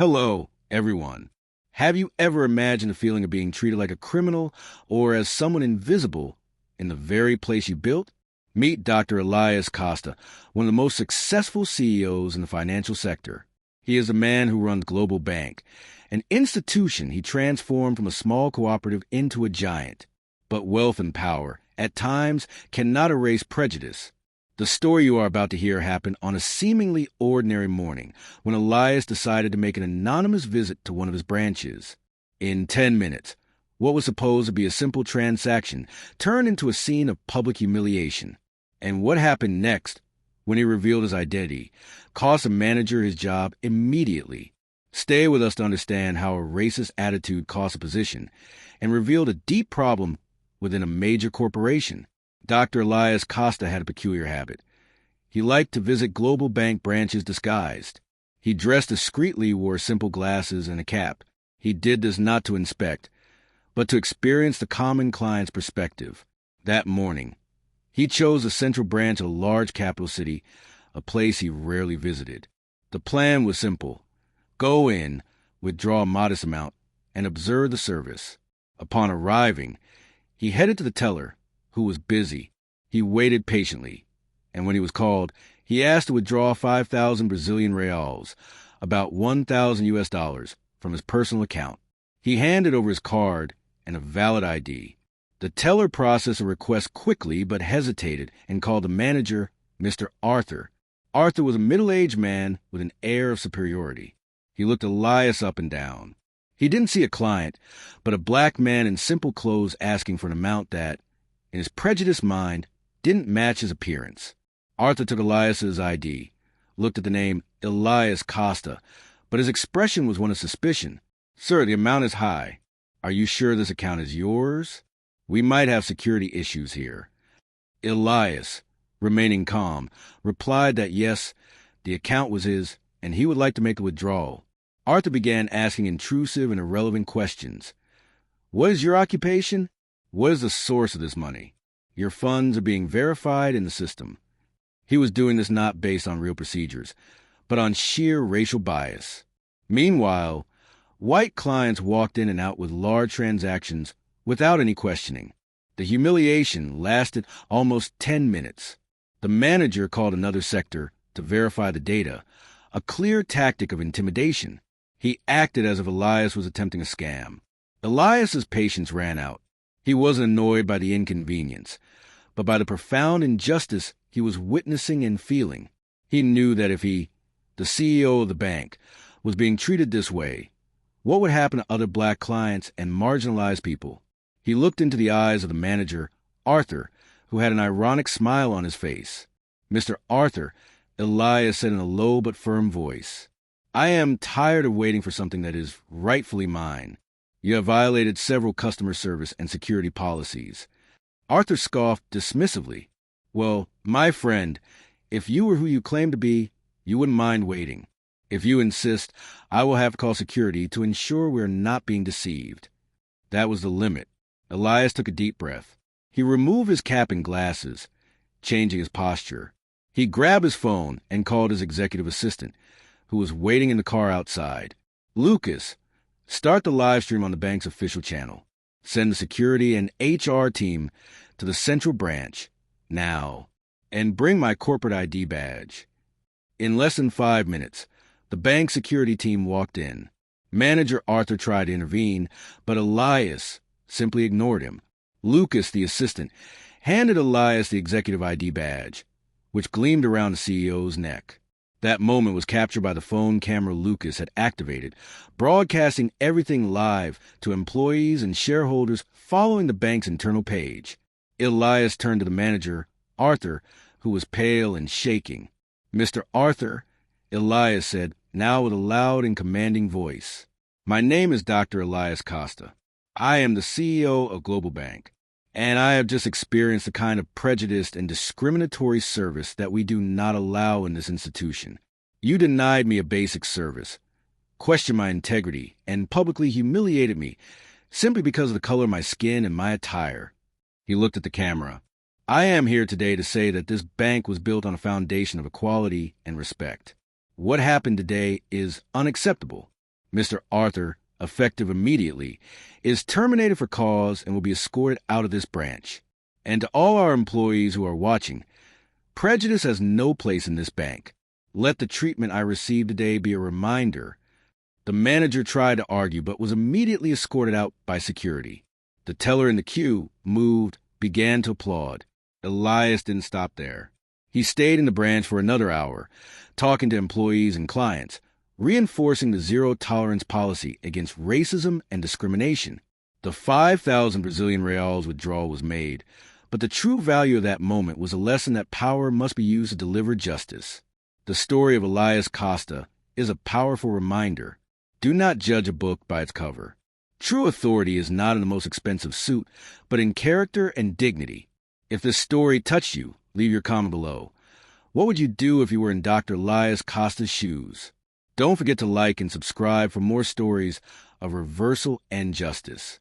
Hello, everyone. Have you ever imagined the feeling of being treated like a criminal or as someone invisible in the very place you built? Meet Dr. Elias Costa, one of the most successful CEOs in the financial sector. He is a man who runs Global Bank, an institution he transformed from a small cooperative into a giant. But wealth and power, at times, cannot erase prejudice. The story you are about to hear happened on a seemingly ordinary morning when Elias decided to make an anonymous visit to one of his branches. In 10 minutes, what was supposed to be a simple transaction turned into a scene of public humiliation. And what happened next, when he revealed his identity, cost a manager his job immediately. Stay with us to understand how a racist attitude cost a position and revealed a deep problem within a major corporation. Dr. Elias Costa had a peculiar habit. He liked to visit Global Bank branches disguised. He dressed discreetly, wore simple glasses and a cap. He did this not to inspect, but to experience the common client's perspective. That morning, he chose the central branch of a large capital city, a place he rarely visited. The plan was simple. Go in, withdraw a modest amount, and observe the service. Upon arriving, he headed to the teller, who was busy. He waited patiently, and when he was called, he asked to withdraw 5,000 Brazilian reals, about $1,000, from his personal account. He handed over his card and a valid ID. The teller processed a request quickly but hesitated and called the manager Mr. Arthur. Arthur was a middle-aged man with an air of superiority. He looked Elias up and down. He didn't see a client, but a black man in simple clothes asking for an amount that, in his prejudiced mind, didn't match his appearance. Arthur took Elias's ID, looked at the name Elias Costa, but his expression was one of suspicion. "Sir, the amount is high. Are you sure this account is yours? We might have security issues here." Elias, remaining calm, replied that yes, the account was his, and he would like to make a withdrawal. Arthur began asking intrusive and irrelevant questions. "What is your occupation? What is the source of this money? Your funds are being verified in the system." He was doing this not based on real procedures, but on sheer racial bias. Meanwhile, white clients walked in and out with large transactions without any questioning. The humiliation lasted almost 10 minutes. The manager called another sector to verify the data, a clear tactic of intimidation. He acted as if Elias was attempting a scam. Elias's patience ran out. He wasn't annoyed by the inconvenience, but by the profound injustice he was witnessing and feeling. He knew that if he, the CEO of the bank, was being treated this way, what would happen to other black clients and marginalized people? He looked into the eyes of the manager, Arthur, who had an ironic smile on his face. "Mr. Arthur," Elias said in a low but firm voice, "I am tired of waiting for something that is rightfully mine. You have violated several customer service and security policies." Arthur scoffed dismissively. "Well, my friend, if you were who you claim to be, you wouldn't mind waiting. If you insist, I will have to call security to ensure we are not being deceived." That was the limit. Elias took a deep breath. He removed his cap and glasses, changing his posture. He grabbed his phone and called his executive assistant, who was waiting in the car outside. "Lucas, start the live stream on the bank's official channel. Send the security and HR team to the central branch now, and bring my corporate ID badge." In less than 5 minutes, the bank security team walked in. Manager Arthur tried to intervene, but Elias simply ignored him. Lucas, the assistant, handed Elias the executive ID badge, which gleamed around the CEO's neck. That moment was captured by the phone camera Lucas had activated, broadcasting everything live to employees and shareholders following the bank's internal page. Elias turned to the manager, Arthur, who was pale and shaking. "Mr. Arthur," Elias said, now with a loud and commanding voice, "my name is Dr. Elias Costa. I am the CEO of Global Bank, and I have just experienced the kind of prejudiced and discriminatory service that we do not allow in this institution. You denied me a basic service, questioned my integrity, and publicly humiliated me simply because of the color of my skin and my attire." He looked at the camera. "I am here today to say that this bank was built on a foundation of equality and respect. What happened today is unacceptable. Mr. Arthur, effective immediately, is terminated for cause and will be escorted out of this branch. And to all our employees who are watching, prejudice has no place in this bank. Let the treatment I received today be a reminder. The manager tried to argue but was immediately escorted out by security. The teller in the queue, moved, began to applaud. Elias didn't stop there. He stayed in the branch for another hour, talking to employees and clients, reinforcing the zero-tolerance policy against racism and discrimination. The 5,000 Brazilian reals withdrawal was made, but the true value of that moment was a lesson that power must be used to deliver justice. The story of Elias Costa is a powerful reminder. Do not judge a book by its cover. True authority is not in the most expensive suit, but in character and dignity. If this story touched you, leave your comment below. What would you do if you were in Dr. Elias Costa's shoes? Don't forget to like and subscribe for more stories of reversal and justice.